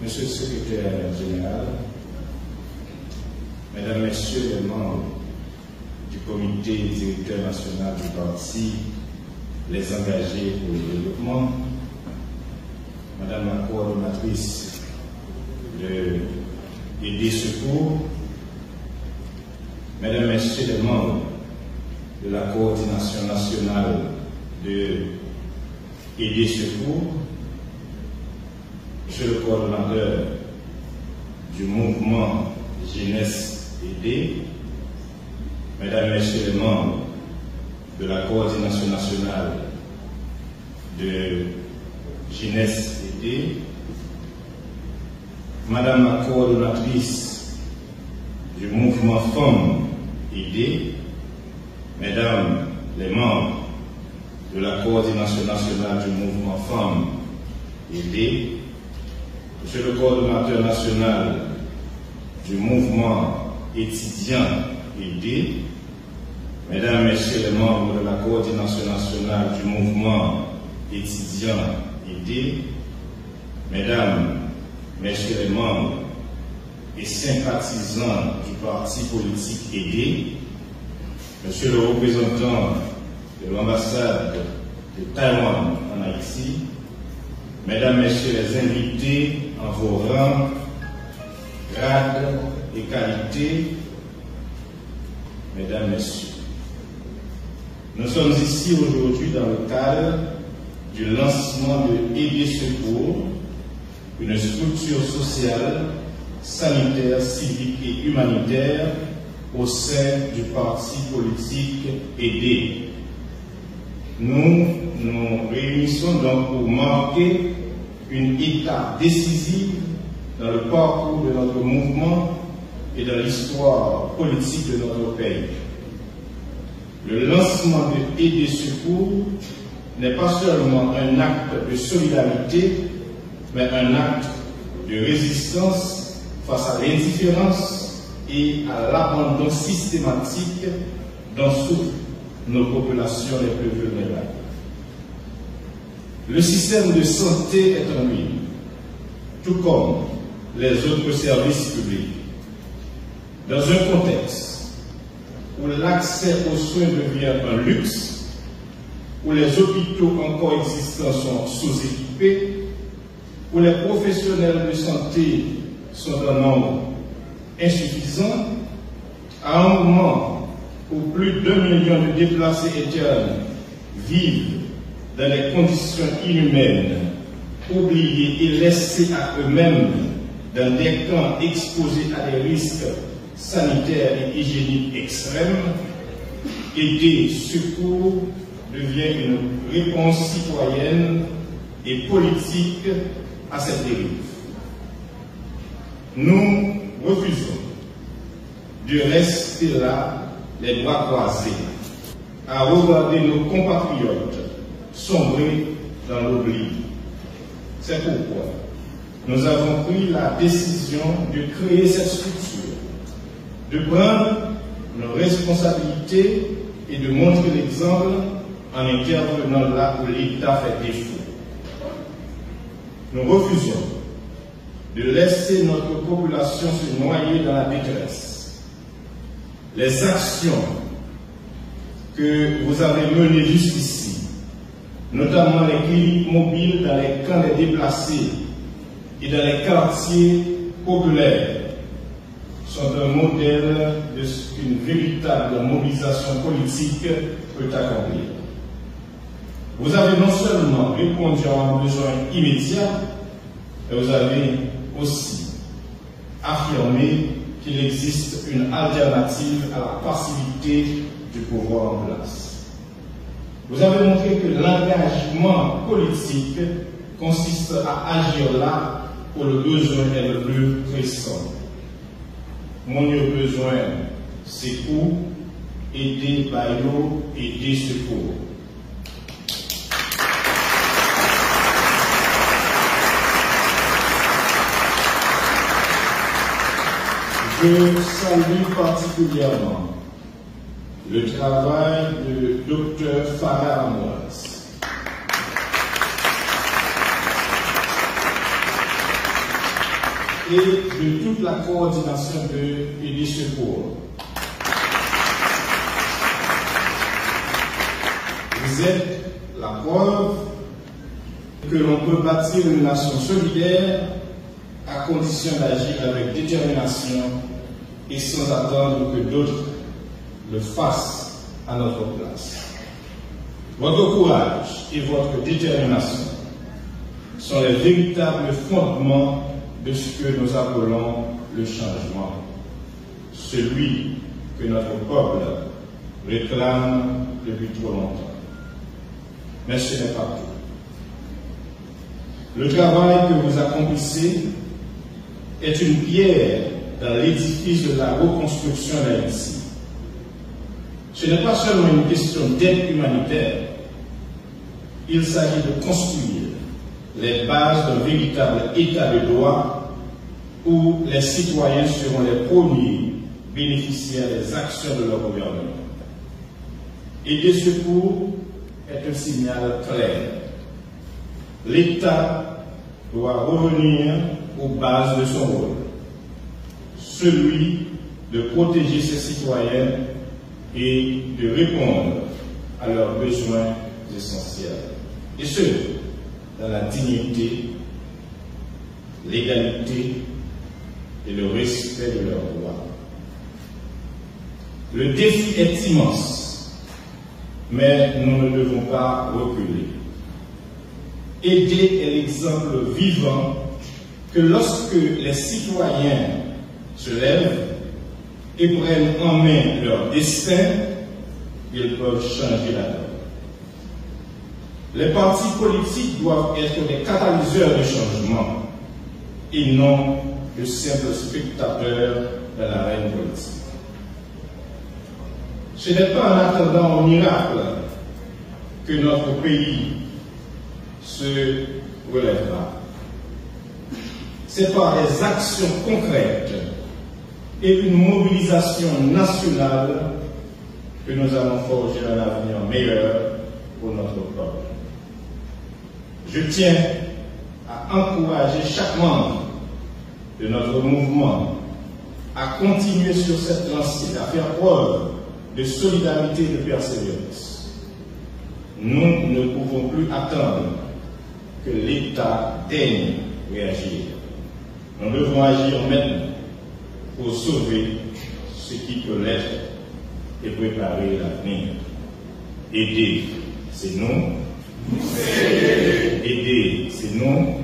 Monsieur le secrétaire général, Mesdames, Messieurs les membres du comité directeur national du parti, les engagés pour le développement, Madame la coordonnatrice de Aider Secours, Mesdames, Messieurs les membres de la coordination nationale de Aider Secours, Monsieur le coordonnateur du mouvement Jeunesse Aidée, Mesdames, Messieurs les membres de la coordination nationale de Jeunesse Aidée, Madame la coordonnatrice du mouvement Femmes Aidées, Mesdames les membres de la coordination nationale du mouvement Femmes Aidées, Monsieur le coordonnateur national du mouvement étudiant aidé, Mesdames, Messieurs les membres de la coordination nationale du mouvement étudiant aidé, Mesdames, Messieurs les membres et sympathisants du parti politique aidé, Monsieur le représentant de l'ambassade de Taïwan en Haïti, Mesdames, Messieurs les invités en vos rangs, grades et qualités, Mesdames, Messieurs, nous sommes ici aujourd'hui dans le cadre du lancement de Aider Secours, une structure sociale, sanitaire, civique et humanitaire au sein du parti politique Aider. Nous nous réunissons donc pour marquer une étape décisive dans le parcours de notre mouvement et dans l'histoire politique de notre pays. Le lancement de Aider Secours n'est pas seulement un acte de solidarité, mais un acte de résistance face à l'indifférence et à l'abandon systématique dont souffrent nos populations les plus vulnérables. Le système de santé est en ruine, tout comme les autres services publics. Dans un contexte où l'accès aux soins devient un luxe, où les hôpitaux encore existants sont sous-équipés, où les professionnels de santé sont en nombre insuffisant, à un moment où plus d'1 million de déplacés internes vivent dans des conditions inhumaines, oubliés et laissés à eux-mêmes dans des camps exposés à des risques sanitaires et hygiéniques extrêmes, Aider Secours devient une réponse citoyenne et politique à cette dérive. Nous refusons de rester là, les bras croisés, à regarder nos compatriotes sombrer dans l'oubli. C'est pourquoi nous avons pris la décision de créer cette structure, de prendre nos responsabilités et de montrer l'exemple en intervenant là où l'État fait défaut. Nous refusons de laisser notre population se noyer dans la détresse. Les actions que vous avez menées jusqu'ici, notamment les cliniques mobiles dans les camps des déplacés et dans les quartiers populaires, sont un modèle de ce qu'une véritable mobilisation politique peut accomplir. Vous avez non seulement répondu à un besoin immédiat, mais vous avez aussi affirmé qu'il existe une alternative à la passivité du pouvoir en place. Vous avez montré que l'engagement politique consiste à agir là où le besoin est le plus pressant. Mon besoin, c'est où aider Bayo, Aider Secours. Je salue particulièrement le travail de Dr Farah Amoise. et de toute la coordination et des secours. Vous êtes la preuve que l'on peut bâtir une nation solidaire à condition d'agir avec détermination et sans attendre que d'autres le fassent à notre place. Votre courage et votre détermination sont les véritables fondements de ce que nous appelons le changement, celui que notre peuple réclame depuis trop longtemps. Mais ce n'est pas tout. Le travail que vous accomplissez est une pierre dans l'édifice de la reconstruction d'Haïti. Ce n'est pas seulement une question d'aide humanitaire, il s'agit de construire les bases d'un véritable état de droit où les citoyens seront les premiers bénéficiaires des actions de leur gouvernement. Aider secours est un signal clair. L'État doit revenir aux bases de son rôle, celui de protéger ses citoyens et de répondre à leurs besoins essentiels. Et ce, dans la dignité, l'égalité et le respect de leurs droits. Le défi est immense, mais nous ne devons pas reculer. Aider est l'exemple vivant que lorsque les citoyens se lèvent et prennent en main leur destin, ils peuvent changer la donne. Les partis politiques doivent être des catalyseurs de changement et non de simples spectateurs de la reine politique. Ce n'est pas en attendant au miracle que notre pays se relèvera. C'est par des actions concrètes et une mobilisation nationale que nous allons forger un avenir meilleur pour notre peuple. Je tiens à encourager chaque membre de notre mouvement à continuer sur cette lancée, à faire preuve de solidarité et de persévérance. Nous ne pouvons plus attendre que l'État daigne réagir. Nous devons agir maintenant pour sauver ce qui peut l'être et préparer l'avenir. Aider, c'est nous. Aider, c'est nous.